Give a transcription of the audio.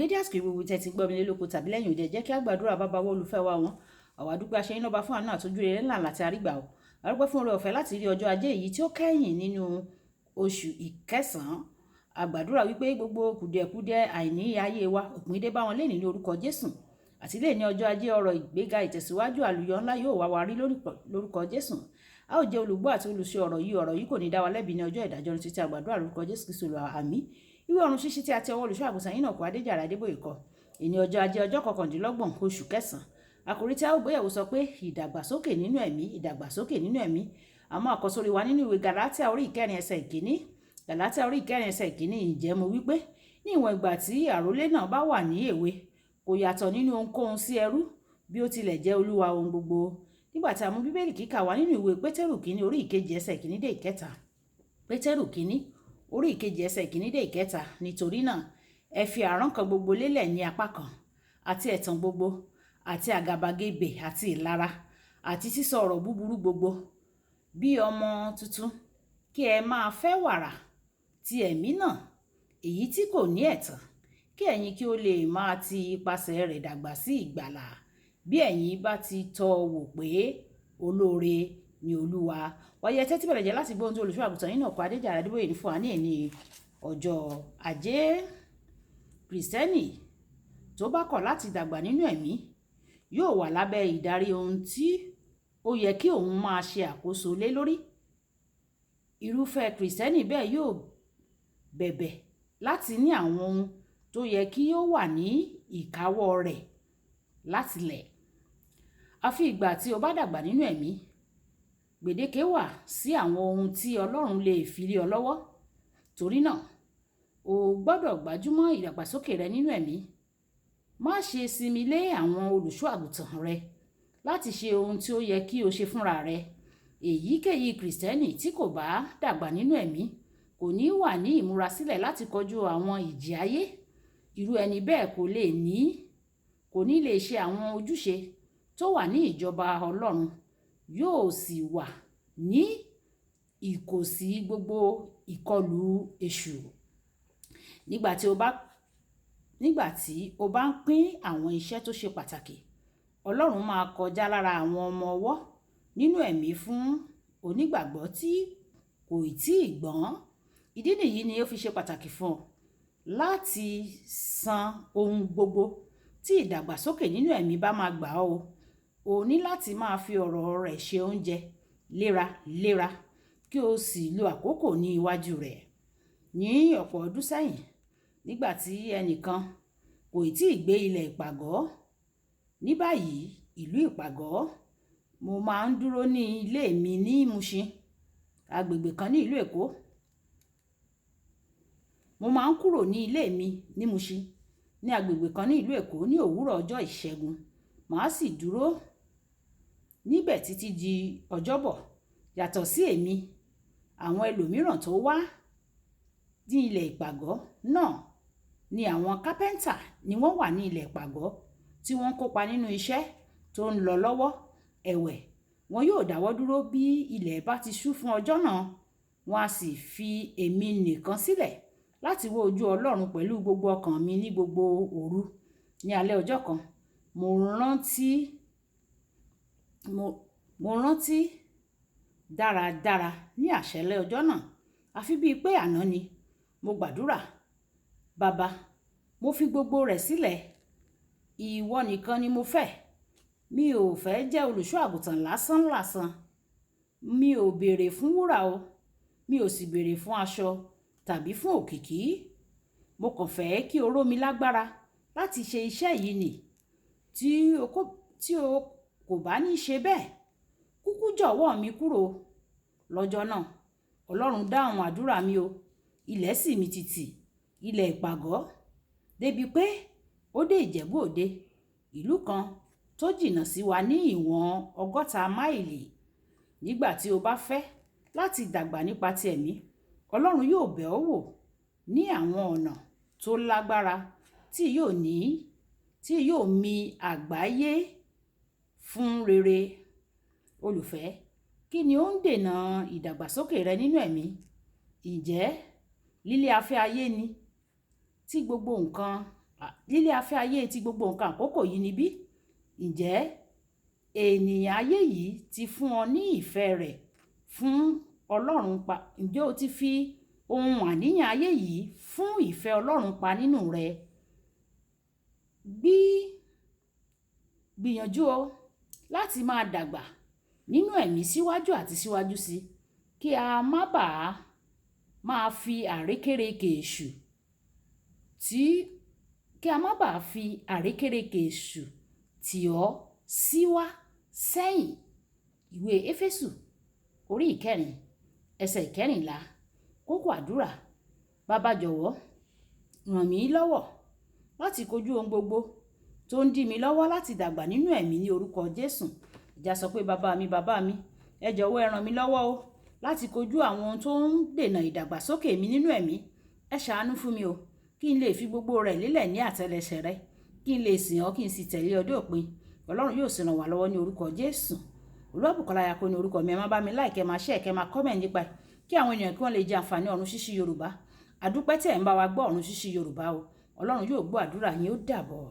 Dédé àsìkò ìwòwò tẹ́ ti gbọ́ mi lé lóko tàbí lẹ́yìn òde jẹ́ kí a gbàdúrà bàbá wa olùfẹ́ wa wọn àwa dúpẹ́ aṣẹ́yìn lọ́ba fún àánú àtọ́jú rere ńlá láti àrígbà o àrùpẹ́ fún oore ọ̀fẹ́ láti rí ọjọ́ ajé yìí tí ó kẹ́yìn nínú oṣù ìkẹsàn-án àgbàdúrà wípé gbogbo kùdìẹ̀kudiẹ àìní ayé wa òpin dé bá wọn lénìí ní orúkọ Jésù àti lè ní ọjọ́ ajé ọrọ̀ ìgbéga ìtẹ̀síwájú àlùyọ ńlá yóò wá wa rí lórúkọ Jésù a ó jẹ́ olùgbọ́ àti olùṣe ọ̀rọ̀ yìí kò ní dá wa lẹ́bi ní ọjọ́ ìdájọ́ ní títí àgbàdúrà lórúkọ Jésù Kristi Olúwa àmín ìwé ọ̀run ṣíṣí tí a ti ọwọ́ olùṣọ́ àgùntàn yìí náà kó Adéjàre Adébóyè kọ ìní ọjọ́ ajé ọjọ́ kọkàndínlọ́gbọ̀n oṣù kẹsàn-án àkòrí tí a ó gbéyẹ̀wò sọ pé ìdàgbàsókè nínú ẹ̀mí àmọ́ àkọsórí wa nínú ìwé Gálátíà orí ìkẹrin ẹsẹ̀ ìkíní Gálátíà orí ìkẹrin ẹsẹ̀ ìkíní ǹjẹ́ mo wí pé ní ìwọ̀n ìgbà tí àrólé náà bá wà ní èwe kò yàtọ̀ nínú ohunkóhun sí ẹrú bí ó tilẹ̀ jẹ́ olúwa ohun gbogbo nígbà tí a mú bíbélì kíkà wá nínú ìwé Pétérù kínní orí ìkejì ẹsẹ̀ ìkíní dé ìkẹta Pétérù kínní orí ìkejì ẹsẹ̀ ìkíní dé ìkẹta nítorí náà ẹ fi àrán kan gbogbo lélẹ̀ ní apá kan àti ẹ̀tàn gbogbo àti àgàbàgebè àti ìlara àti sísọ ọ̀rọ̀ búburú gbogbo bí ọmọ tuntun kí ẹ máa fẹ́ wàrà ti ẹ̀mí náà èyí tí kò ní ẹ̀tàn kí ẹ̀yin kí ó lè máa ti ipasẹ̀ rẹ̀ dàgbà sí ìgbàlà bí ẹ̀yin bá ti tọ́ wò pé olóore ni Olúwa wáyé tẹ́tí bẹ̀rẹ̀ jẹ́ láti gbóhùn tó olùṣọ́ àgùntàn yìí náà kó Adéjàre Adébóyè ní fún wa ní ẹni ọjọ́ ajé Kristẹni tó bá kọ̀ láti dàgbà nínú ẹ̀mí yóò wà lábẹ́ ìdarí ohun tí ó yẹ kí òun máa ṣe àkóso lé lórí irúfẹ́ Kristẹni bẹ́ẹ̀ yóò bẹ̀bẹ̀ láti ní àwọn ohun tó yẹ kí ó wà ní ìkáwọ́ rẹ̀ látilẹ̀ àfi ìgbà tí o bá dàgbà nínú ẹ̀mí gbèdéke wà sí àwọn ohun tí Ọlọ́run lè fi lé ọ lọ́wọ́ torí náà o gbọ́dọ̀ gbájúmọ́ ìdàgbàsókè rẹ nínú ẹ̀mí má ṣe sinmi lé àwọn olùṣọ́ àgùntàn rẹ láti ṣe ohun tí ó yẹ kí o ṣe fúnra rẹ èyíkéyìí Kristẹni tí kò bá dàgbà nínú ẹ̀mí kò ní wà ní ìmúrasílẹ̀ láti kojú àwọn ìjì ayé irú ẹni bẹ́ẹ̀ kò ní lè ṣe àwọn ojúṣe tó wà ní ìjọba Ọlọ́run yóò sì wà ní ìkòsí gbogbo ìkọlù èṣù nígbà tí o bá ń pín àwọn iṣẹ́ tó ṣe pàtàkì Ọlọ́run máa kọjá lára àwọn ọmọ ọwọ́ nínú ẹ̀mí fún onígbàgbọ́ tí kò tí ì gbọ́n ìdí nìyí ni ó fi ṣe pàtàkì fún ọ láti san ohun gbogbo tí ìdàgbàsókè nínú ẹ̀mí bá máa gbà o ní láti máa fi ọ̀rọ̀ rẹ̀ ṣe oúnjẹ léraléra kí o sì lo àkókò ní iwájú rẹ̀ ní ọ̀pọ̀ ọdún sẹ́yìn nígbà tí ẹnìkan kò tí ì gbé ilẹ̀ ìpàgọ́ ní báyìí ìlú ìpàgọ́ mo máa ń dúró ní ilé mi ní Mushin agbègbè kan ní ìlú Èkó mo máa ń kúrò ní ilé mi ní Mushin ní agbègbè kan ní ìlú Èkó ní òwúrọ̀ ọjọ́ ìṣẹ́gun màá sì dúró níbẹ̀ títí di ọjọ́bọ̀ yàtọ̀ sí èmi àwọn ẹlòmíràn tó wá ní ilẹ̀ ìpàgọ́ náà ni àwọn kápẹ́ńtà ni wọ́n wà ní ilẹ̀ ìpàgọ́ tí wọ́n kópa nínú iṣẹ́ tó ń lọ lọ́wọ́ ẹ̀wẹ̀ wọn yóò dáwọ́ dúró bí ilẹ̀ bá ti ṣú fún ọjọ́ náà wọn a sì fi èmi nìkan sílẹ̀ láti wo ojú Ọlọ́run pẹ̀lú gbogbo ọkàn mi ní gbogbo òru ní alẹ́ ọjọ́ kan mo rántí dáradára ní àṣálẹ́ ọjọ́ náà àfi bíi pé àná ni mo gbàdúrà bàbá mo fi gbogbo rẹ̀ sílẹ̀ ìwọ nìkan ni mo fẹ́ mi ò fẹ́ jẹ́ olùṣọ́ àgùntàn lásán mi ò béèrè fún wúrà o mi ò sì béèrè fún aṣọ tàbí fún òkìkí mo kàn fẹ́ kí o ró mi lágbára láti ṣe iṣẹ́ yìí nì tí o kò bá ní ṣe bẹ́ẹ̀ kúkú jọ̀wọ́ mi kúrò lọ́jọ́ náà Ọlọ́run dáhùn àdúrà mi o ilẹ̀ sì mì tìtì ilẹ̀ ìpàgọ́ débi pé ó dé Ìjẹ̀bú Òde ìlú kan tó jìnnà sí wa ní ìwọ̀n 60 máìlì nígbà tí o bá fẹ́ láti dàgbà nípa ti ẹ̀mí Ọlọ́run yóò bẹ̀ ọ́ wò ní àwọn ọ̀nà tó lágbára tí yóò mì àgbáyé fún rere olùfẹ́ kí ni ó ń dènà ìdàgbàsókè rẹ nínú ẹ̀mí ǹjẹ́ lílé afẹ́ ayé ni tí gbogbo nǹkan lílé afẹ́ ayé ti gbogbo nǹkan àkókò yìí níbí. Ǹjẹ́ ènìyàn ayé yìí ti fún ọ ní ìfẹ́ rẹ̀ fún Ọlọ́run pa? Ǹjẹ́ o ti fi ohun àníyàn ayé yìí fún ìfẹ́ Ọlọ́run pa nínú rẹ? Gbìyànjú o láti máa dàgbà nínú ẹ̀mí síwájú àti síwájú sí, kí a má bàa máa fi àrékérekè èṣù tì ọ́ síwá sẹ́yìn. Ìwé Éfésù orí 4 ẹsẹ̀ 14. Kókó àdúrà: Bàbá jọ̀wọ́ ràn mí lọ́wọ́ láti kojú ohun gbogbo tó ń dí mi lọ́wọ́ láti dàgbà nínú ẹ̀mí ní orúkọ Jésù. Ìjà sọ pé bàbá mi, ẹ jọ̀wọ́ ẹ ràn mí lọ́wọ́ o láti kojú àwọn ohun tó ń dènà ìdàgbàsókè mi nínú ẹ̀mí. Ẹ ṣàánú fún mi o, kí n lè fi gbogbo rẹ̀ lélẹ̀ ní àtẹ́lẹsẹ̀ rẹ, kí n lè sìn ọ́, kí n sì tẹ̀lé ọ dé òpin. Ọlọ́run yóò sì ràn wá lọ́wọ́ ní orúkọ Jésù. Olúwàbùkọ́lá Ayako ní orúkọ mi. Ẹ má bá mi like, ẹ máa share, kẹ́ máa comment nípa ẹ̀, kí àwọn ènìyàn kí wọ́n lè jẹ àǹfààní Ọ̀run Ṣíṣí Yorùbá. Àdúpẹ́ tí ẹ̀ ń bá wa gbọ́ Ọ̀run Ṣíṣí Yorùbá o. Ọlọ́run yóò gbọ́ àdúrà yín. Ó dàbọ̀.